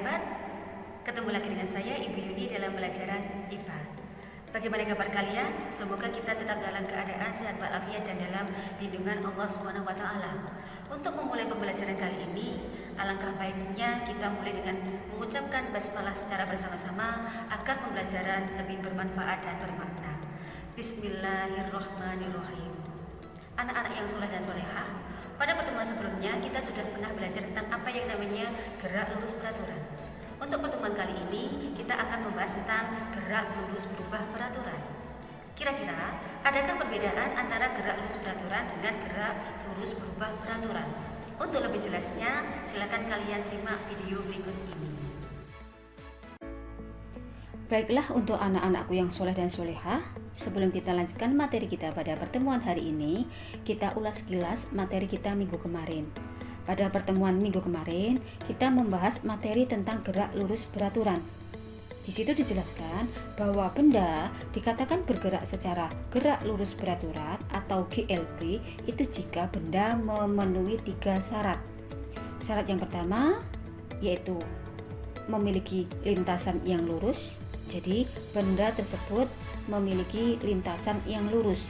sahabat, ketemu lagi dengan saya Ibu Yuni dalam pelajaran IPA. Bagaimana kabar kalian? Semoga kita tetap dalam keadaan sehat walafiat dan dalam lindungan Allah SWT. Untuk memulai pembelajaran kali ini, alangkah baiknya kita mulai dengan mengucapkan basmalah secara bersama-sama agar pembelajaran lebih bermanfaat dan bermakna. Bismillahirrahmanirrahim. Anak-anak yang soleh dan solehah, pada pertemuan sebelumnya kita sudah pernah belajar tentang apa yang namanya gerak lurus peraturan. Untuk pertemuan kali ini kita akan membahas tentang gerak lurus berubah peraturan. Kira-kira adakah perbedaan antara gerak lurus peraturan dengan gerak lurus berubah peraturan? Untuk lebih jelasnya, silakan kalian simak video berikut ini. Baiklah, untuk anak-anakku yang soleh dan solehah, sebelum kita lanjutkan materi kita pada pertemuan hari ini, kita ulas kilas materi kita minggu kemarin. Pada pertemuan minggu kemarin, kita membahas materi tentang gerak lurus beraturan. Di situ dijelaskan bahwa benda dikatakan bergerak secara gerak lurus beraturan atau GLB itu jika benda memenuhi 3 syarat. Syarat yang pertama yaitu memiliki lintasan yang lurus. Jadi benda tersebut memiliki lintasan yang lurus.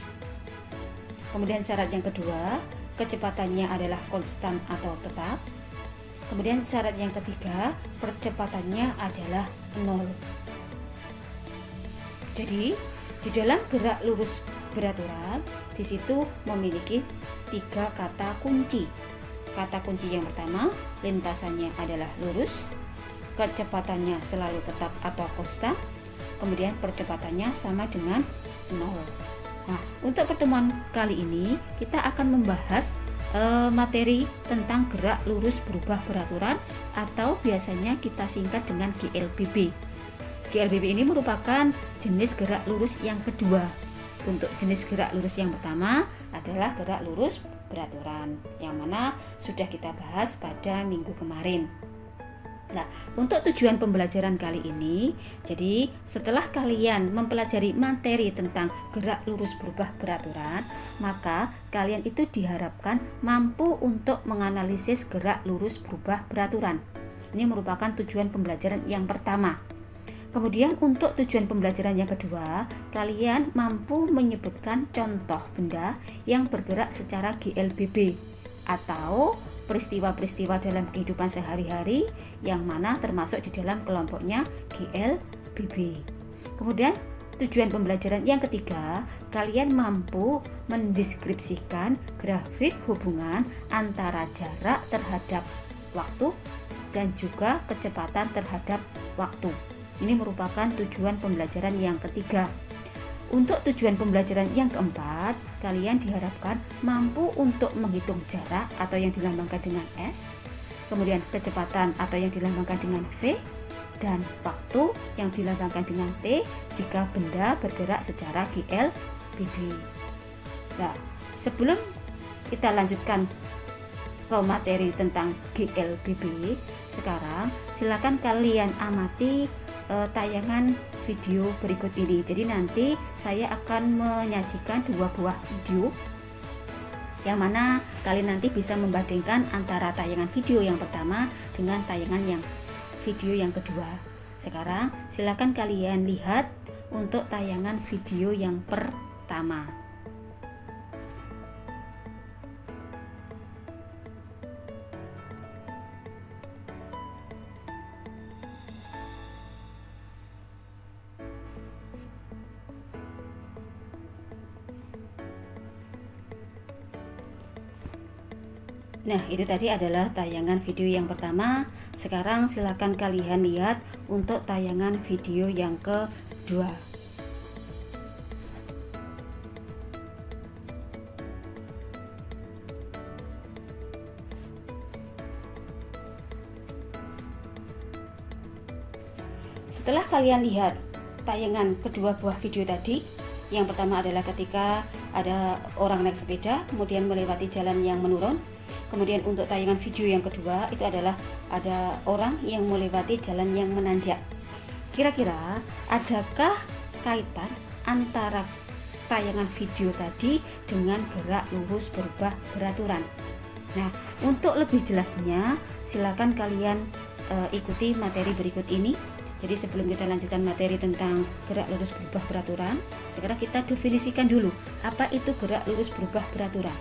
Kemudian syarat yang kedua, kecepatannya adalah konstan atau tetap. Kemudian syarat yang ketiga, percepatannya adalah 0. Jadi di dalam gerak lurus beraturan di situ memiliki 3 kata kunci. Kata kunci yang pertama, lintasannya adalah lurus. Kecepatannya selalu tetap atau konstan, kemudian percepatannya sama dengan 0. Nah, untuk pertemuan kali ini kita akan membahas materi tentang gerak lurus berubah peraturan atau biasanya kita singkat dengan GLBB. GLBB ini merupakan jenis gerak lurus yang kedua. Untuk jenis gerak lurus yang pertama adalah gerak lurus beraturan, yang mana sudah kita bahas pada minggu kemarin. Nah, untuk tujuan pembelajaran kali ini, jadi setelah kalian mempelajari materi tentang gerak lurus berubah peraturan, maka kalian itu diharapkan mampu untuk menganalisis gerak lurus berubah peraturan. Ini merupakan tujuan pembelajaran yang pertama. Kemudian untuk tujuan pembelajaran yang kedua, kalian mampu menyebutkan contoh benda yang bergerak secara GLBB atau peristiwa-peristiwa dalam kehidupan sehari-hari yang mana termasuk di dalam kelompoknya GLBB. Kemudian tujuan pembelajaran yang ketiga, kalian mampu mendeskripsikan grafik hubungan antara jarak terhadap waktu dan juga kecepatan terhadap waktu. Ini merupakan tujuan pembelajaran yang ketiga. Untuk tujuan pembelajaran yang keempat, kalian diharapkan mampu untuk menghitung jarak atau yang dilambangkan dengan S, kemudian kecepatan atau yang dilambangkan dengan V, dan waktu yang dilambangkan dengan T jika benda bergerak secara GLBB. Nah, sebelum kita lanjutkan ke materi tentang GLBB, sekarang silakan kalian amati tayangan video berikut ini. Jadi nanti saya akan menyajikan 2 buah video yang mana kalian nanti bisa membandingkan antara tayangan video yang pertama dengan tayangan yang video yang kedua. Sekarang silakan kalian lihat untuk tayangan video yang pertama. Nah, itu tadi adalah tayangan video yang pertama. Sekarang silakan kalian lihat untuk tayangan video yang kedua. Setelah kalian lihat tayangan kedua buah video tadi, yang pertama adalah ketika ada orang naik sepeda kemudian melewati jalan yang menurun. Kemudian untuk tayangan video yang kedua itu adalah ada orang yang melewati jalan yang menanjak. Kira-kira adakah kaitan antara tayangan video tadi dengan gerak lurus berubah peraturan? Nah, untuk lebih jelasnya silakan kalian ikuti materi berikut ini. Jadi sebelum kita lanjutkan materi tentang gerak lurus berubah beraturan, sekarang kita definisikan dulu apa itu gerak lurus berubah beraturan.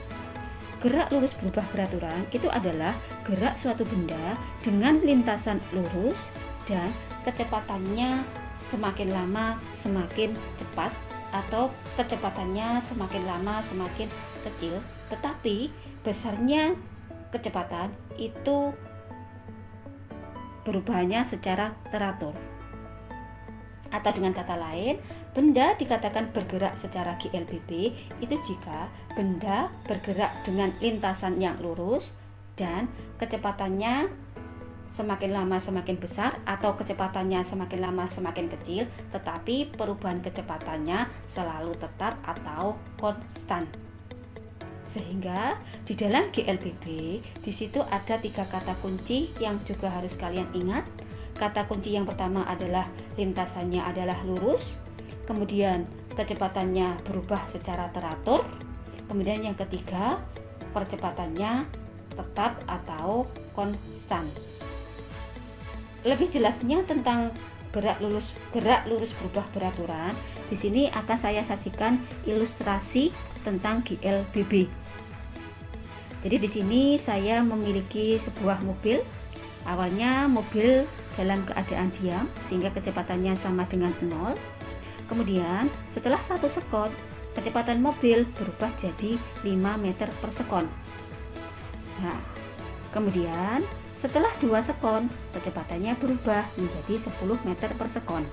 Gerak lurus berubah beraturan itu adalah gerak suatu benda dengan lintasan lurus dan kecepatannya semakin lama semakin cepat atau kecepatannya semakin lama semakin kecil, tetapi besarnya kecepatan itu perubahannya secara teratur. Atau dengan kata lain, benda dikatakan bergerak secara GLBB itu jika benda bergerak dengan lintasan yang lurus dan kecepatannya semakin lama semakin besar atau kecepatannya semakin lama semakin kecil, tetapi perubahan kecepatannya selalu tetap atau konstan. Sehingga di dalam GLBB di situ ada 3 kata kunci yang juga harus kalian ingat. Kata kunci yang pertama adalah lintasannya adalah lurus, kemudian kecepatannya berubah secara teratur, kemudian yang ketiga percepatannya tetap atau konstan. Lebih jelasnya tentang gerak lurus berubah beraturan, di sini akan saya sajikan ilustrasi tentang GLBB. Jadi di sini saya memiliki sebuah mobil. Awalnya mobil dalam keadaan diam sehingga kecepatannya sama dengan 0. Kemudian setelah 1 sekon kecepatan mobil berubah jadi 5 meter per sekon. Nah, kemudian setelah 2 sekon kecepatannya berubah menjadi 10 meter per sekon.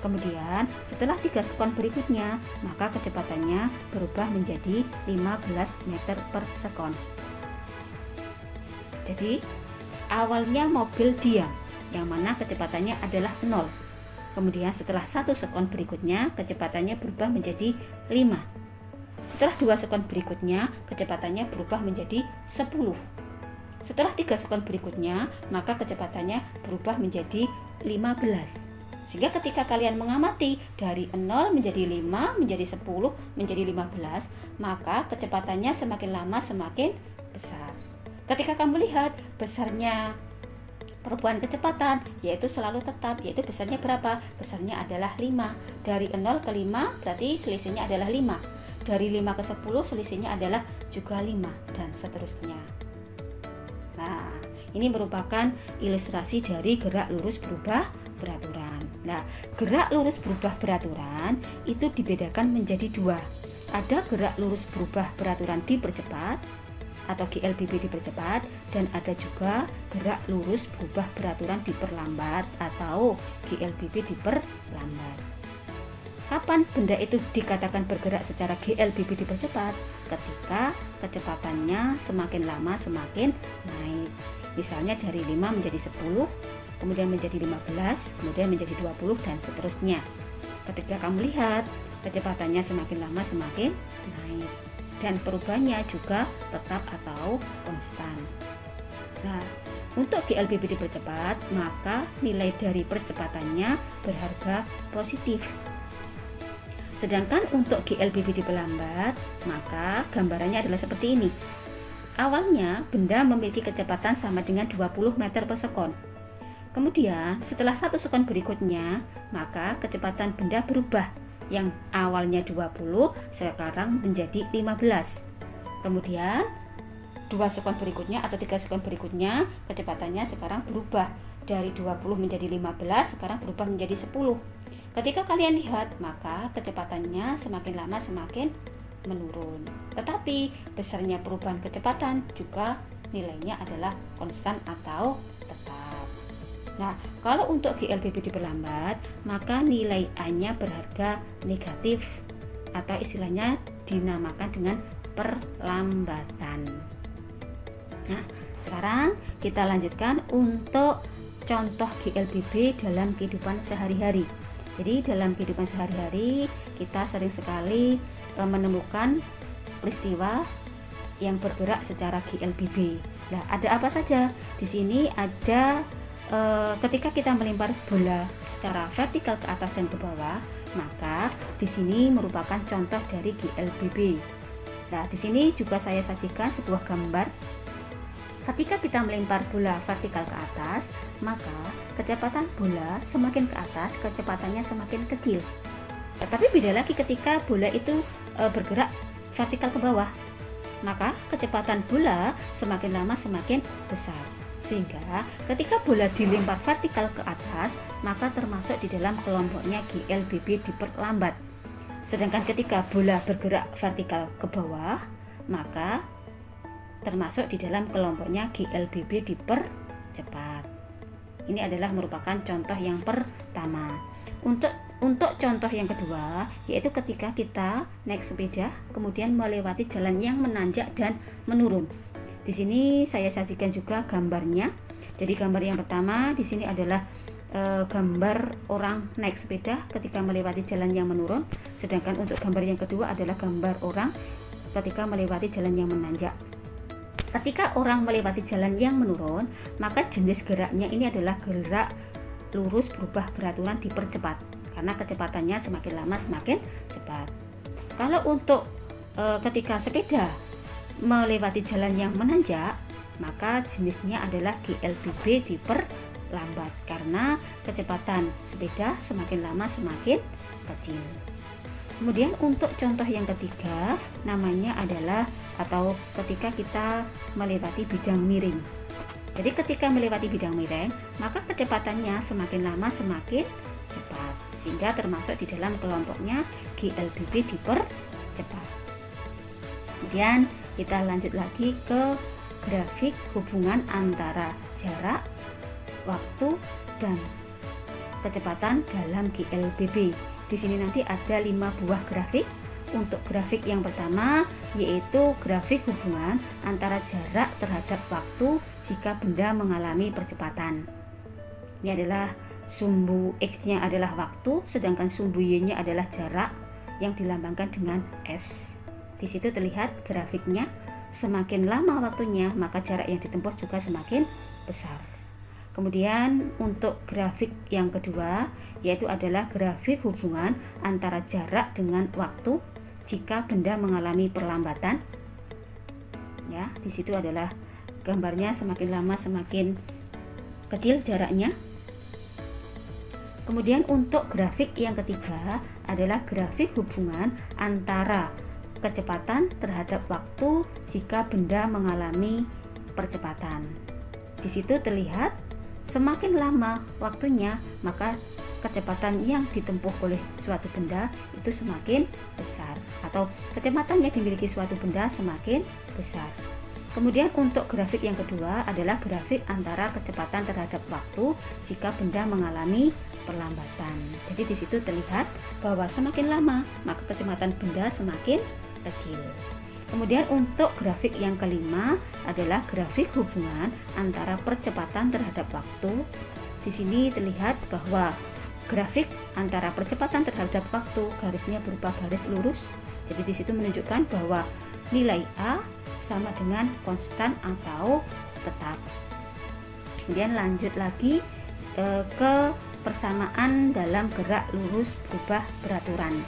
Kemudian setelah 3 sekon berikutnya maka kecepatannya berubah menjadi 15 meter per sekon. Jadi awalnya mobil diam yang mana kecepatannya adalah 0. Kemudian setelah 1 sekon berikutnya kecepatannya berubah menjadi 5. Setelah 2 sekon berikutnya kecepatannya berubah menjadi 10. Setelah 3 sekon berikutnya maka kecepatannya berubah menjadi 15. Sehingga ketika kalian mengamati dari 0 menjadi 5, menjadi 10, menjadi 15, maka kecepatannya semakin lama semakin besar. Ketika kamu lihat besarnya perubahan kecepatan yaitu selalu tetap, yaitu besarnya berapa? Besarnya adalah 5. Dari 0 ke 5 berarti selisihnya adalah 5. Dari 5 ke 10 selisihnya adalah juga 5 dan seterusnya. Nah, ini merupakan ilustrasi dari gerak lurus berubah beraturan. Nah, gerak lurus berubah beraturan itu dibedakan menjadi 2. Ada gerak lurus berubah beraturan dipercepat atau GLBB dipercepat, dan ada juga gerak lurus berubah beraturan diperlambat atau GLBB diperlambat. Kapan benda itu dikatakan bergerak secara GLBB dipercepat? Ketika kecepatannya semakin lama semakin naik. Misalnya dari 5 menjadi 10, kemudian menjadi 15, kemudian menjadi 20 dan seterusnya. Ketika kamu lihat kecepatannya semakin lama semakin naik dan perubahannya juga tetap atau konstan. Nah, untuk GLBB dipercepat maka nilai dari percepatannya berharga positif. Sedangkan untuk GLBB diperlambat maka gambarannya adalah seperti ini. Awalnya benda memiliki kecepatan sama dengan 20 meter per sekon. Kemudian setelah 1 sekon berikutnya maka kecepatan benda berubah, yang awalnya 20 sekarang menjadi 15. Kemudian 2 sekon berikutnya atau 3 sekon berikutnya kecepatannya sekarang berubah dari 20 menjadi 15, sekarang berubah menjadi 10. Ketika kalian lihat maka kecepatannya semakin lama semakin menurun, tetapi besarnya perubahan kecepatan juga nilainya adalah konstan atau tetap. Nah, kalau untuk GLBB diperlambat maka nilai A-nya berharga negatif atau istilahnya dinamakan dengan perlambatan. Nah, sekarang kita lanjutkan untuk contoh GLBB dalam kehidupan sehari-hari. Jadi dalam kehidupan sehari-hari kita sering sekali menemukan peristiwa yang bergerak secara GLBB. Nah, ada apa saja? Di sini ada ketika kita melempar bola secara vertikal ke atas dan ke bawah, maka di sini merupakan contoh dari GLBB. Nah, di sini juga saya sajikan sebuah gambar Ketika kita melempar bola vertikal ke atas, maka kecepatan bola semakin ke atas, kecepatannya semakin kecil. Tetapi beda lagi ketika bola itu bergerak vertikal ke bawah, maka kecepatan bola semakin lama semakin besar. Sehingga ketika bola dilempar vertikal ke atas, maka termasuk di dalam kelompoknya GLBB diperlambat. Sedangkan ketika bola bergerak vertikal ke bawah, maka termasuk di dalam kelompoknya GLBB dipercepat. Ini adalah merupakan contoh yang pertama. Untuk contoh yang kedua, yaitu ketika kita naik sepeda kemudian melewati jalan yang menanjak dan menurun. Di sini saya sajikan juga gambarnya. Jadi gambar yang pertama di sini adalah gambar orang naik sepeda ketika melewati jalan yang menurun. Sedangkan untuk gambar yang kedua adalah gambar orang ketika melewati jalan yang menanjak. Ketika orang melewati jalan yang menurun, maka jenis geraknya ini adalah gerak lurus berubah beraturan dipercepat, karena kecepatannya semakin lama semakin cepat. Kalau untuk ketika sepeda melewati jalan yang menanjak, maka jenisnya adalah GLBB diperlambat, karena kecepatan sepeda semakin lama semakin kecil. Kemudian untuk contoh yang ketiga, namanya adalah atau ketika kita melewati bidang miring. Jadi ketika melewati bidang miring, maka kecepatannya semakin lama semakin cepat, sehingga termasuk di dalam kelompoknya GLBB dipercepat. Kemudian kita lanjut lagi ke grafik hubungan antara jarak, waktu, dan kecepatan dalam GLBB. Di sini nanti ada 5 buah grafik. Untuk grafik yang pertama yaitu grafik hubungan antara jarak terhadap waktu jika benda mengalami percepatan. Ini adalah sumbu X-nya adalah waktu, sedangkan sumbu Y-nya adalah jarak yang dilambangkan dengan S. Di situ terlihat grafiknya, semakin lama waktunya maka jarak yang ditempuh juga semakin besar. Kemudian untuk grafik yang kedua yaitu adalah grafik hubungan antara jarak dengan waktu jika benda mengalami perlambatan. Ya, di situ adalah gambarnya semakin lama semakin kecil jaraknya. Kemudian untuk grafik yang ketiga adalah grafik hubungan antara kecepatan terhadap waktu jika benda mengalami percepatan. Di situ terlihat semakin lama waktunya maka kecepatan yang ditempuh oleh suatu benda itu semakin besar, atau kecepatan yang dimiliki suatu benda semakin besar. Kemudian untuk grafik yang kedua adalah grafik antara kecepatan terhadap waktu jika benda mengalami perlambatan. Jadi di situ terlihat bahwa semakin lama maka kecepatan benda semakin kecil. Kemudian untuk grafik yang kelima adalah grafik hubungan antara percepatan terhadap waktu. Di sini terlihat bahwa grafik antara percepatan terhadap waktu garisnya berupa garis lurus. Jadi di situ menunjukkan bahwa nilai A sama dengan konstan atau tetap. Kemudian lanjut lagi ke persamaan dalam gerak lurus berubah beraturan.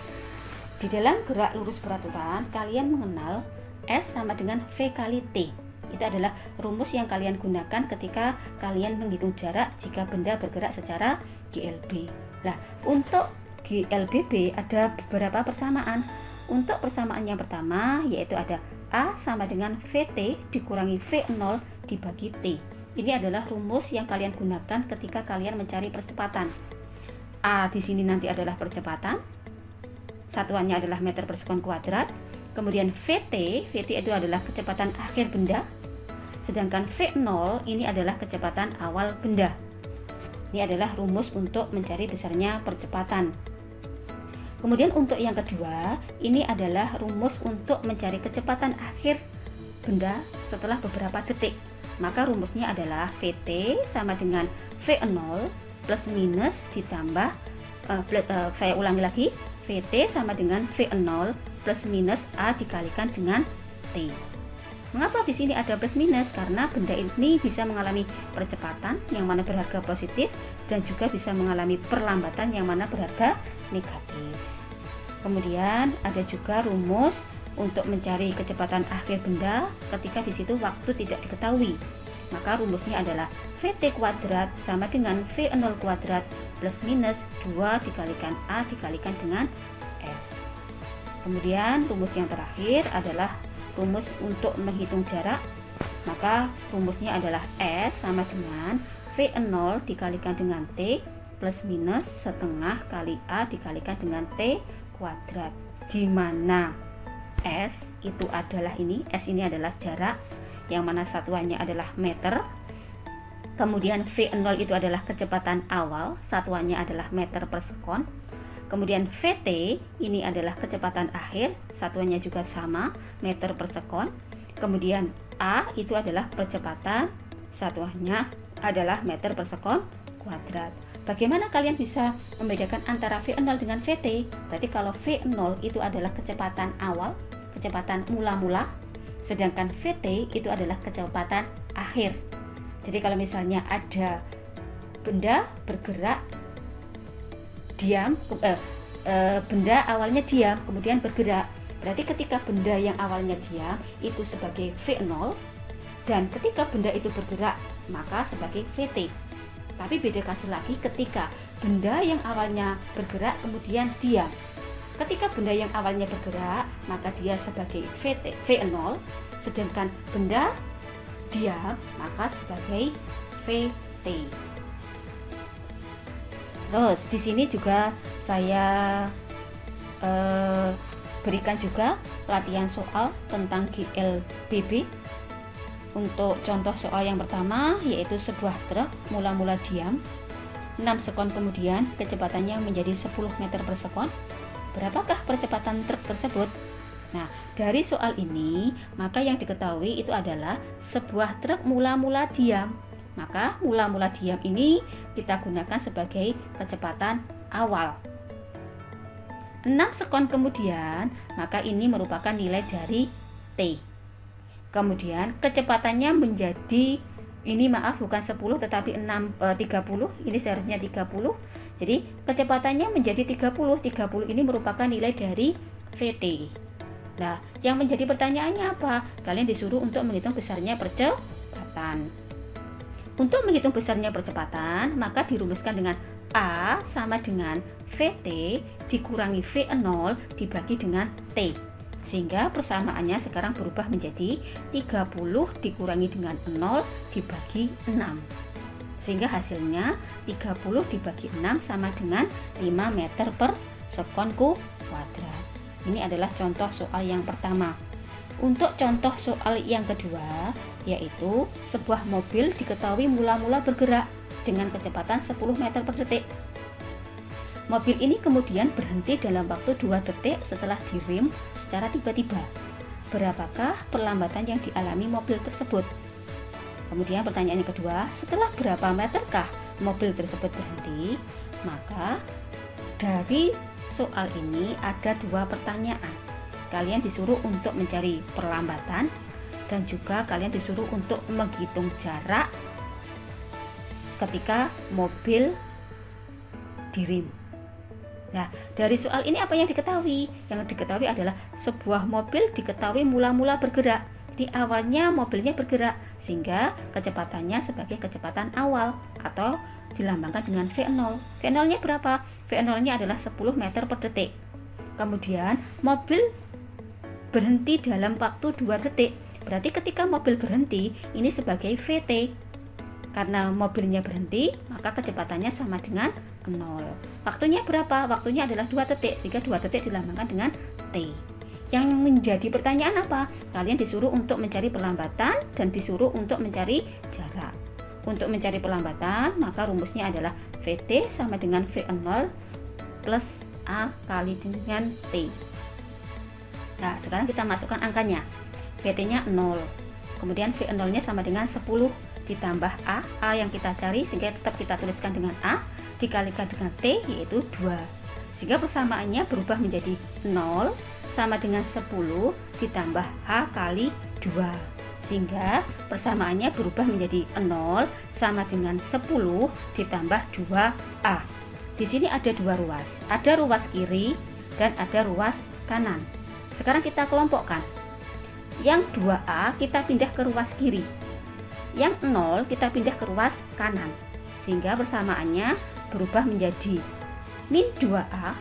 Di dalam gerak lurus beraturan, kalian mengenal S sama dengan V kali T. Itu adalah rumus yang kalian gunakan ketika kalian menghitung jarak jika benda bergerak secara GLB. Nah, untuk GLBB ada beberapa persamaan. Untuk persamaan yang pertama yaitu ada A sama dengan VT dikurangi V0 dibagi T. Ini adalah rumus yang kalian gunakan ketika kalian mencari percepatan. A di sini nanti adalah percepatan. Satuannya adalah meter per sekon kuadrat. Kemudian VT itu adalah kecepatan akhir benda. Sedangkan V0 ini adalah kecepatan awal benda. Ini adalah rumus untuk mencari besarnya percepatan. Kemudian untuk yang kedua, ini adalah rumus untuk mencari kecepatan akhir benda setelah beberapa detik. Maka rumusnya adalah VT sama dengan V0 plus minus ditambah saya ulangi lagi, VT sama dengan V0 plus minus A dikalikan dengan T. Mengapa di sini ada plus minus? Karena benda ini bisa mengalami percepatan yang mana berharga positif dan juga bisa mengalami perlambatan yang mana berharga negatif. Kemudian ada juga rumus untuk mencari kecepatan akhir benda ketika di situ waktu tidak diketahui. maka rumusnya adalah VT kuadrat sama dengan V0 kuadrat plus minus 2 dikalikan A dikalikan dengan S. Kemudian rumus yang terakhir adalah rumus untuk menghitung jarak, maka rumusnya adalah S sama dengan V0 dikalikan dengan T plus minus setengah kali A dikalikan dengan T kuadrat, di mana S itu adalah S ini adalah jarak, yang mana satuannya adalah meter. Kemudian V0 itu adalah kecepatan awal, satuannya adalah meter per sekon. Kemudian VT ini adalah kecepatan akhir, satuannya juga sama, meter per sekon. Kemudian A itu adalah percepatan, satuannya adalah meter per sekon kuadrat. Bagaimana kalian bisa membedakan antara V0 dengan VT? Berarti kalau V0 itu adalah kecepatan awal, kecepatan mula-mula, sedangkan VT itu adalah kecepatan akhir. Jadi kalau misalnya ada benda bergerak diam, benda awalnya diam kemudian bergerak, berarti ketika benda yang awalnya diam itu sebagai V0, dan ketika benda itu bergerak maka sebagai VT. Tapi beda kasus lagi ketika benda yang awalnya bergerak kemudian diam. Ketika benda yang awalnya bergerak maka dia sebagai VT, V0, sedangkan benda diam maka sebagai VT. Terus di sini juga saya berikan juga latihan soal tentang GLBB. Untuk contoh soal yang pertama yaitu sebuah truk mula-mula diam, 6 sekon kemudian kecepatannya menjadi 10 meter per sekon. Berapakah percepatan truk tersebut? Nah, dari soal ini maka yang diketahui itu adalah sebuah truk mula-mula diam. Maka mula-mula diam ini kita gunakan sebagai kecepatan awal. 6 sekon kemudian, maka ini merupakan nilai dari T. Kemudian kecepatannya menjadi, ini maaf bukan 10 tetapi 30, ini seharusnya 30. Jadi kecepatannya menjadi 30 ini merupakan nilai dari VT. Nah, yang menjadi pertanyaannya apa? Kalian disuruh untuk menghitung besarnya percepatan. Untuk menghitung besarnya percepatan, maka dirumuskan dengan A sama dengan VT dikurangi V0 dibagi dengan T. Sehingga persamaannya sekarang berubah menjadi 30 dikurangi dengan 0 dibagi 6. Sehingga hasilnya 30 dibagi 6 sama dengan 5 meter per sekon kuadrat. Ini adalah contoh soal yang pertama. Untuk contoh soal yang kedua, yaitu sebuah mobil diketahui mula-mula bergerak dengan kecepatan 10 meter per detik. Mobil ini kemudian berhenti dalam waktu 2 detik setelah direm secara tiba-tiba. Berapakah perlambatan yang dialami mobil tersebut? Kemudian pertanyaan yang kedua, setelah berapa meterkah mobil tersebut berhenti? Maka dari soal ini ada 2 pertanyaan. Kalian disuruh untuk mencari perlambatan dan juga kalian disuruh untuk menghitung jarak ketika mobil direm. Nah, dari soal ini apa yang diketahui? Yang diketahui adalah sebuah mobil diketahui mula-mula bergerak. Di awalnya mobilnya bergerak sehingga kecepatannya sebagai kecepatan awal atau dilambangkan dengan V0. V0-nya berapa? V0-nya adalah 10 meter per detik. Kemudian mobil berhenti dalam waktu 2 detik. Berarti ketika mobil berhenti ini sebagai VT. Karena mobilnya berhenti, maka kecepatannya sama dengan 0. Waktunya berapa? Waktunya adalah 2 detik, sehingga 2 detik dilambangkan dengan T. Yang menjadi pertanyaan apa? Kalian disuruh untuk mencari perlambatan dan disuruh untuk mencari jarak. Untuk mencari perlambatan, maka rumusnya adalah VT sama dengan V0 plus A kali dengan T. Nah, sekarang kita masukkan angkanya. VT-nya 0. Kemudian V0-nya sama dengan 10 ditambah A yang kita cari sehingga tetap kita tuliskan dengan A dikalikan dengan T yaitu 2. Sehingga persamaannya berubah menjadi 0 sama dengan 10 ditambah H kali 2. Sehingga persamaannya berubah menjadi 0 sama dengan 10 ditambah 2A. Di sini ada 2 ruas. Ada ruas kiri dan ada ruas kanan. Sekarang kita kelompokkan. Yang 2A kita pindah ke ruas kiri. Yang 0 kita pindah ke ruas kanan, sehingga persamaannya berubah menjadi min 2A,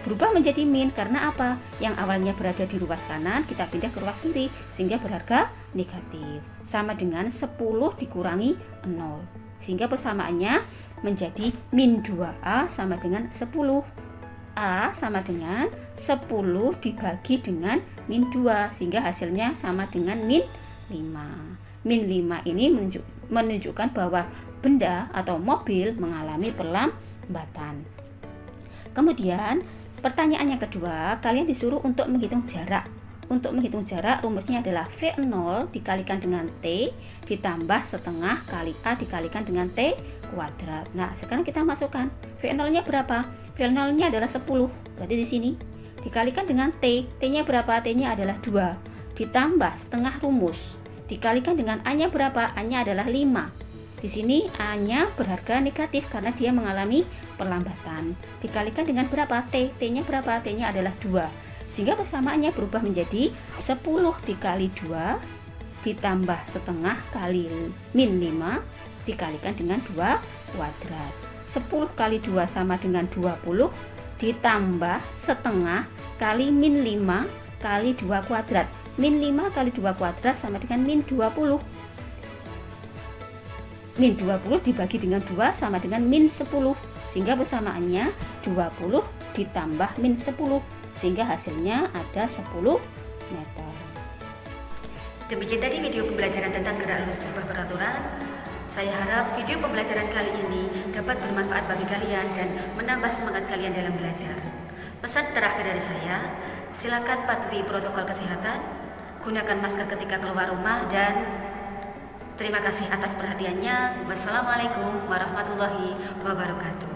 berubah menjadi min karena apa? Yang awalnya berada di ruas kanan kita pindah ke ruas kiri, sehingga berharga negatif. Sama dengan 10 dikurangi 0, sehingga persamaannya menjadi min 2A sama dengan 10. A sama dengan 10 dibagi dengan min 2, sehingga hasilnya sama dengan min 5. Min 5 ini menunjukkan bahwa benda atau mobil mengalami perlambatan. Kemudian pertanyaan yang kedua, kalian disuruh untuk menghitung jarak. Untuk menghitung jarak rumusnya adalah V0 dikalikan dengan T ditambah setengah kali A dikalikan dengan T kuadrat. Nah, sekarang kita masukkan V0-nya berapa? V0-nya adalah 10. Berarti di sini dikalikan dengan T. T-nya berapa? T-nya adalah 2. Ditambah setengah rumus. Dikalikan dengan A-nya berapa? A-nya adalah 5. Di sini A-nya berharga negatif karena dia mengalami perlambatan. Dikalikan dengan berapa? T. T-nya berapa? T-nya adalah 2. Sehingga persamaannya berubah menjadi 10 dikali 2 ditambah setengah kali min 5 dikalikan dengan 2 kuadrat. 10 kali 2 sama dengan 20 ditambah setengah kali min 5 kali 2 kuadrat. Min 5 kali 2 kuadrat sama dengan min 20. Min 20 dibagi dengan 2 sama dengan min 10, sehingga persamaannya 20 ditambah min 10, sehingga hasilnya ada 10 meter. Demikian tadi video pembelajaran tentang gerak lurus berubah peraturan. Saya harap video pembelajaran kali ini dapat bermanfaat bagi kalian dan menambah semangat kalian dalam belajar. Pesan terakhir dari saya, silakan patuhi protokol kesehatan, gunakan masker ketika keluar rumah, dan terima kasih atas perhatiannya. Wassalamualaikum warahmatullahi wabarakatuh.